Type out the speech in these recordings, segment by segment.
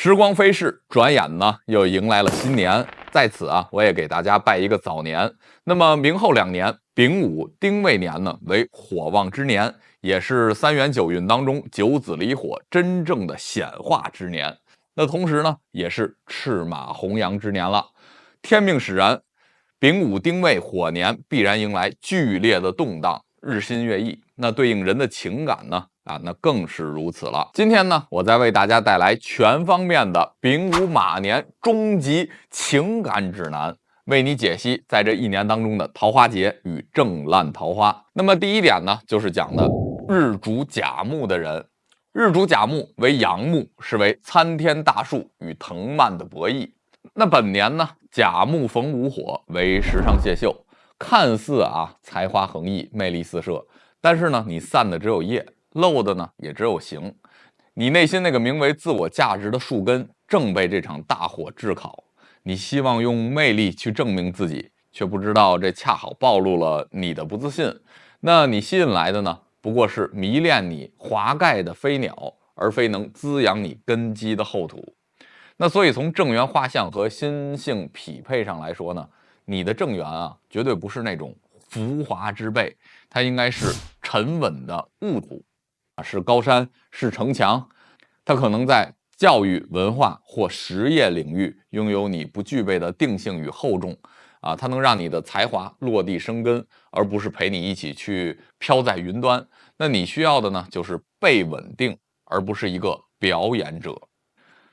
时光飞逝，转眼呢又迎来了新年。在此啊，我也给大家拜一个早年。那么明后2年，丙午、丁未年呢为火旺之年，也是3元9运当中九子离火真正的显化之年。那同时呢，也是赤马红羊之年了。天命使然，丙午、丁未火年必然迎来剧烈的动荡，日新月异。那对应人的情感呢？那更是如此了。今天呢，我再为大家带来全方面的丙午马年终极情感指南，为你解析在这一年当中的桃花劫与正烂桃花。那么第一点呢，就是讲的日主甲木的人。日主甲木为阳木，是为参天大树与藤蔓的博弈。那本年呢，甲木逢午火，为时尚谢秀，看似才华横溢，魅力四射，但是呢，你散的只有叶，漏的呢也只有形。你内心那个名为自我价值的树根正被这场大火炙烤，你希望用魅力去证明自己，却不知道这恰好暴露了你的不自信。那你吸引来的呢，不过是迷恋你华盖的飞鸟，而非能滋养你根基的厚土。那所以从正缘画像和心性匹配上来说呢，你的正缘绝对不是那种浮华之辈，它应该是沉稳的雾土，是高山，是城墙。它可能在教育、文化或实业领域拥有你不具备的定性与厚重它能让你的才华落地生根，而不是陪你一起去飘在云端。那你需要的呢，就是被稳定，而不是一个表演者。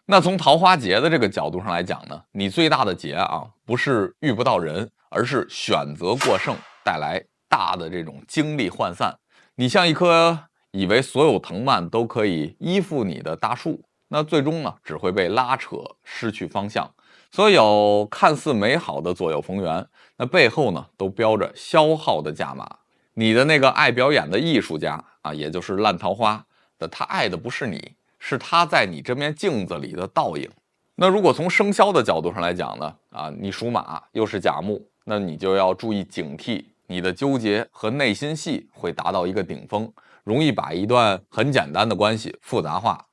那从桃花劫的这个角度上来讲呢，你最大的劫不是遇不到人，而是选择过剩带来大的这种精力涣散。你像一棵以为所有藤蔓都可以依附你的大树，那最终呢只会被拉扯，失去方向。所有看似美好的左右逢源，那背后呢都标着消耗的价码。你的那个爱表演的艺术家也就是烂桃花的，他爱的不是你，是他在你这面镜子里的倒影。那如果从生肖的角度上来讲呢，你属马又是甲木，那你就要注意警惕，你的纠结和内心戏会达到一个顶峰，容易把一段很简单的关系复杂化。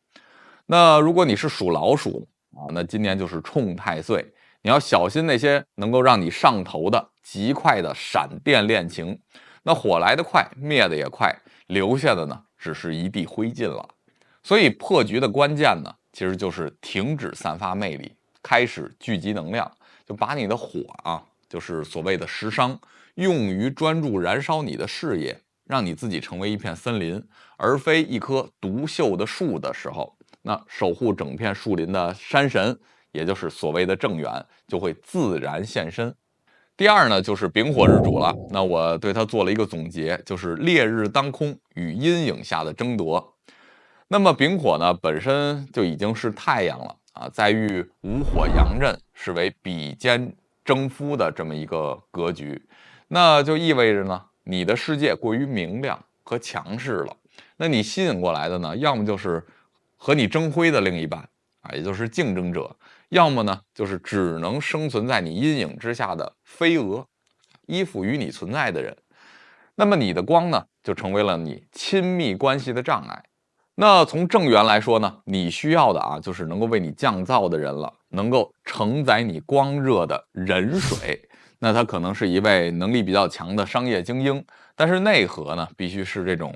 那如果你是属老鼠那今年就是冲太岁，你要小心那些能够让你上头的极快的闪电恋情。那火来得快，灭得也快，留下的呢只是一地灰烬了。所以破局的关键呢，其实就是停止散发魅力，开始聚集能量，就把你的火就是所谓的食伤，用于专注燃烧你的事业，让你自己成为一片森林，而非一棵独秀的树的时候，那守护整片树林的山神，也就是所谓的正缘，就会自然现身。第二呢，就是丙火日主了。那我对它做了一个总结，就是烈日当空与阴影下的争夺。那么丙火呢，本身就已经是太阳了在遇午火阳刃，是为比肩争夫的这么一个格局。那就意味着呢，你的世界过于明亮和强势了。那你吸引过来的呢，要么就是和你争辉的另一半也就是竞争者，要么呢就是只能生存在你阴影之下的飞蛾，依附于你存在的人。那么你的光呢，就成为了你亲密关系的障碍。那从正缘来说呢，你需要的就是能够为你降噪的人了，能够承载你光热的人水。那他可能是一位能力比较强的商业精英，但是内核呢，必须是这种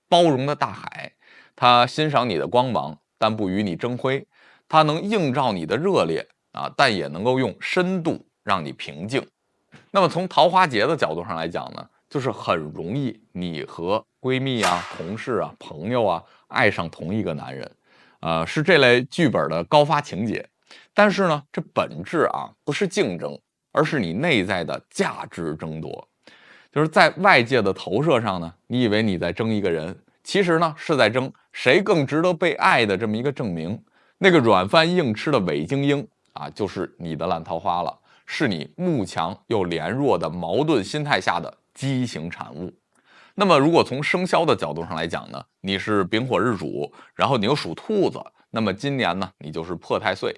包容的大海。他欣赏你的光芒，但不与你争辉。他能映照你的热烈但也能够用深度让你平静。那么从桃花劫的角度上来讲呢，就是很容易你和闺蜜同事朋友爱上同一个男人，是这类剧本的高发情节。但是呢，这本质不是竞争，而是你内在的价值争夺。就是在外界的投射上呢，你以为你在争一个人，其实呢是在争谁更值得被爱的这么一个证明。那个软饭硬吃的伪精英就是你的烂桃花了，是你慕强又怜弱的矛盾心态下的畸形产物。那么如果从生肖的角度上来讲呢，你是丙火日主，然后你又属兔子，那么今年呢你就是破太岁，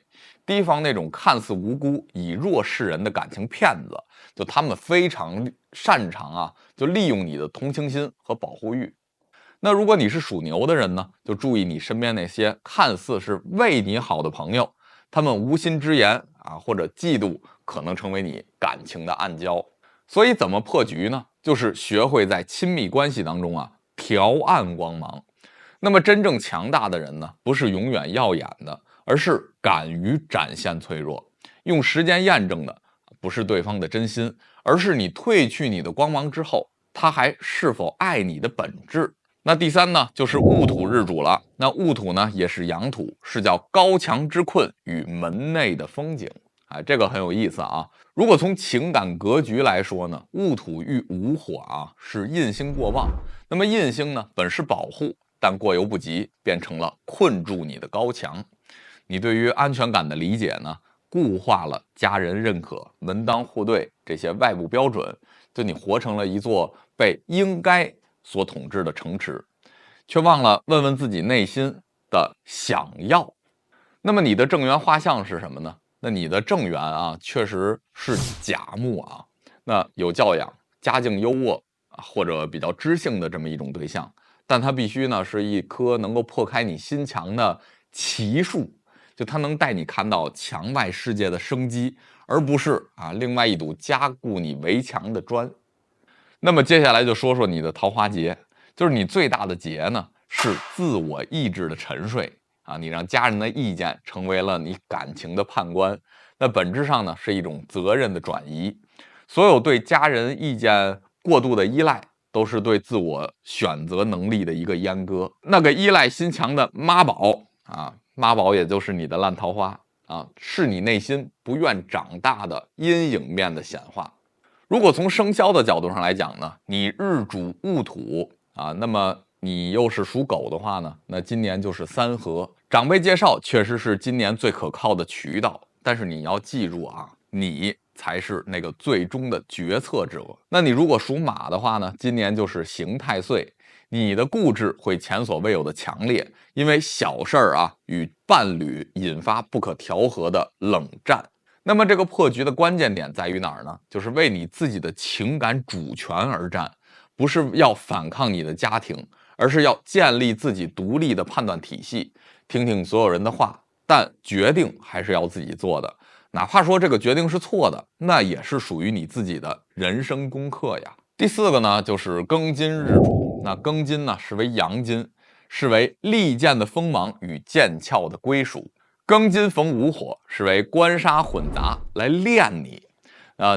提防那种看似无辜以弱示人的感情骗子。就他们非常擅长就利用你的同情心和保护欲。那如果你是属牛的人呢，就注意你身边那些看似是为你好的朋友，他们无心之言啊，或者嫉妒，可能成为你感情的暗礁。所以怎么破局呢？就是学会在亲密关系当中啊，调暗光芒。那么真正强大的人呢，不是永远耀眼的，而是敢于展现脆弱。用时间验证的，不是对方的真心，而是你褪去你的光芒之后，他还是否爱你的本质。那第三呢，就是戊土日主了。那戊土呢，也是阳土，是叫高墙之困与门内的风景。哎，这个很有意思啊。如果从情感格局来说呢，戊土遇午火啊，是印星过旺。那么印星呢，本是保护，但过犹不及，变成了困住你的高墙。你对于安全感的理解呢，固化了家人认可、门当户对这些外部标准，就你活成了一座被应该所统治的城池，却忘了问问自己内心的想要。那么你的正缘画像是什么呢？那你的正缘啊，确实是甲木啊，那有教养、家境优渥或者比较知性的这么一种对象，但它必须呢是一棵能够破开你心墙的奇树，就它能带你看到墙外世界的生机，而不是啊另外一堵加固你围墙的砖。那么接下来就说说你的桃花劫，就是你最大的劫呢是自我意志的沉睡啊，你让家人的意见成为了你感情的判官，那本质上呢是一种责任的转移。所有对家人意见过度的依赖，都是对自我选择能力的一个阉割。那个依赖心强的妈宝啊，妈宝也就是你的烂桃花啊，是你内心不愿长大的阴影面的显化。如果从生肖的角度上来讲呢，你日主戊土啊，那么你又是属狗的话呢，那今年就是三合。长辈介绍确实是今年最可靠的渠道，但是你要记住啊，你才是那个最终的决策者。那你如果属马的话呢，今年就是刑太岁，你的固执会前所未有的强烈，因为小事儿啊与伴侣引发不可调和的冷战。那么这个破局的关键点在于哪儿呢？就是为你自己的情感主权而战，不是要反抗你的家庭，而是要建立自己独立的判断体系，听听所有人的话，但决定还是要自己做的。哪怕说这个决定是错的，那也是属于你自己的人生功课呀。第四个呢，就是庚金日主。那庚金呢，是为阳金，是为利剑的锋芒与剑鞘的归属。庚金逢午火，是为官杀混杂来练你。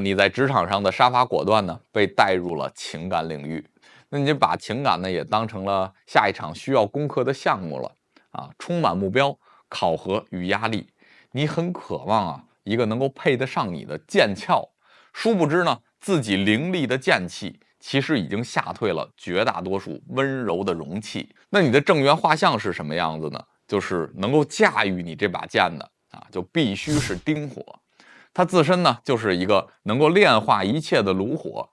你在职场上的杀伐果断呢，被带入了情感领域。那你把情感呢，也当成了下一场需要攻克的项目了啊，充满目标、考核与压力。你很渴望啊，一个能够配得上你的剑鞘。殊不知呢，自己凌厉的剑气，其实已经吓退了绝大多数温柔的容器。那你的正缘画像是什么样子呢？就是能够驾驭你这把剑的啊，就必须是丁火。它自身呢，就是一个能够炼化一切的炉火。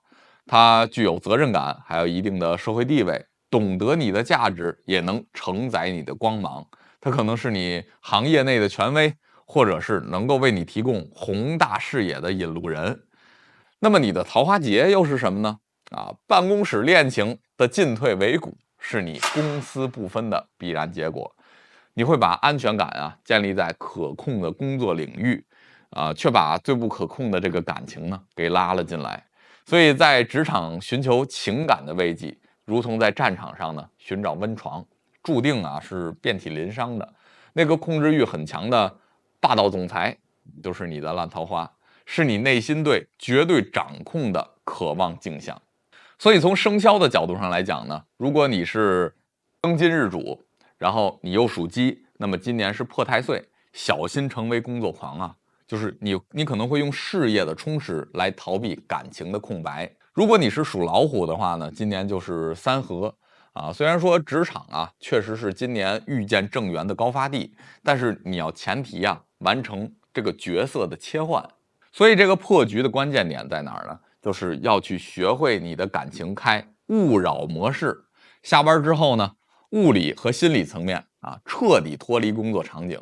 它具有责任感，还有一定的社会地位，懂得你的价值，也能承载你的光芒。它可能是你行业内的权威，或者是能够为你提供宏大视野的引路人。那么你的桃花劫又是什么呢？办公室恋情的进退维谷，是你公私不分的必然结果。你会把安全感啊建立在可控的工作领域，却把最不可控的这个感情呢给拉了进来。所以在职场寻求情感的慰藉，如同在战场上呢寻找温床，注定啊是遍体鳞伤的。那个控制欲很强的霸道总裁，就是你的烂桃花，是你内心对绝对掌控的渴望镜像。所以从生肖的角度上来讲呢，如果你是庚金日主，然后你又属鸡，那么今年是破太岁，小心成为工作狂啊！就是你可能会用事业的充实来逃避感情的空白。如果你是属老虎的话呢，今年就是三合啊。虽然说职场啊确实是今年遇见正缘的高发地，但是你要前提啊完成这个角色的切换。所以这个破局的关键点在哪儿呢？就是要去学会你的感情开勿扰模式。下班之后呢，物理和心理层面啊，彻底脱离工作场景。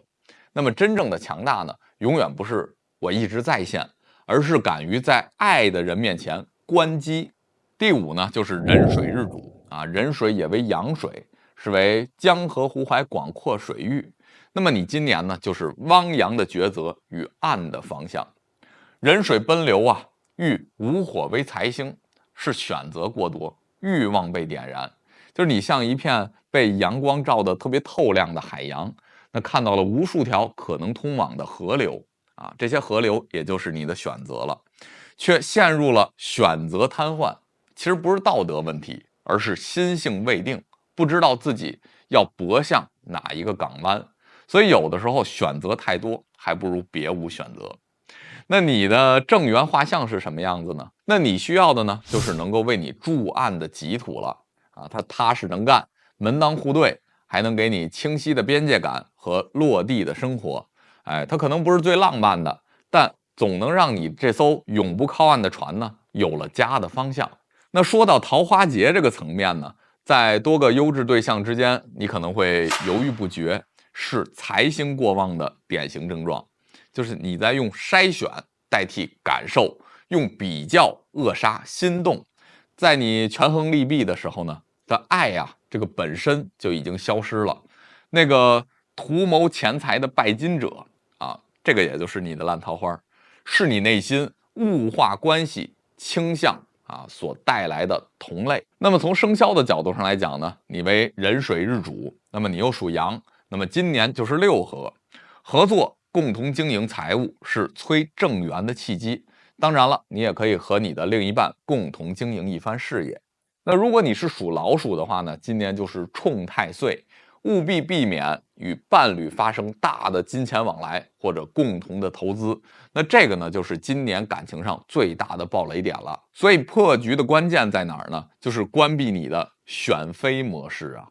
那么真正的强大呢，永远不是我一直在线，而是敢于在爱的人面前关机。第五呢，就是壬水日主啊，壬水也为阳水，是为江河湖海广阔水域。那么你今年呢，就是汪洋的抉择与暗的方向。壬水奔流啊，遇午火为财星，是选择过多，欲望被点燃。就是你像一片被阳光照得特别透亮的海洋，那看到了无数条可能通往的河流啊，这些河流也就是你的选择了，却陷入了选择瘫痪。其实不是道德问题，而是心性未定，不知道自己要泊向哪一个港湾。所以有的时候选择太多，还不如别无选择。那你的正缘画像是什么样子呢？那你需要的呢，就是能够为你筑岸的己土了啊，它踏实能干，门当户对，还能给你清晰的边界感和落地的生活。哎，它可能不是最浪漫的，但总能让你这艘永不靠岸的船呢，有了家的方向。那说到桃花劫这个层面呢，在多个优质对象之间，你可能会犹豫不决，是财星过旺的典型症状。就是你在用筛选代替感受，用比较扼杀心动。在你权衡利弊的时候呢，的爱呀，这个本身就已经消失了。那个图谋钱财的拜金者啊，这个也就是你的烂桃花，是你内心物化关系倾向啊所带来的同类。那么从生肖的角度上来讲呢，你为壬水日主，那么你又属阳，那么今年就是六合，合作共同经营财务是催正缘的契机。当然了，你也可以和你的另一半共同经营一番事业。那如果你是属老鼠的话呢，今年就是冲太岁，务必避免与伴侣发生大的金钱往来或者共同的投资。那这个呢，就是今年感情上最大的暴雷点了。所以破局的关键在哪儿呢？就是关闭你的选妃模式啊。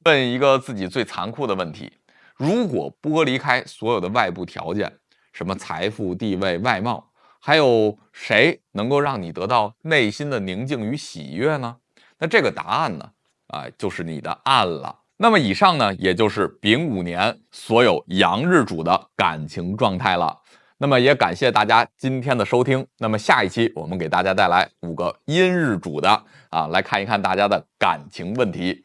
问一个自己最残酷的问题：如果剥离开所有的外部条件，什么财富、地位、外貌，还有谁能够让你得到内心的宁静与喜悦呢？那这个答案呢，就是你的暗了。那么以上呢，也就是丙午年所有阳日主的感情状态了。那么也感谢大家今天的收听。那么下一期我们给大家带来5个阴日主的来看一看大家的感情问题。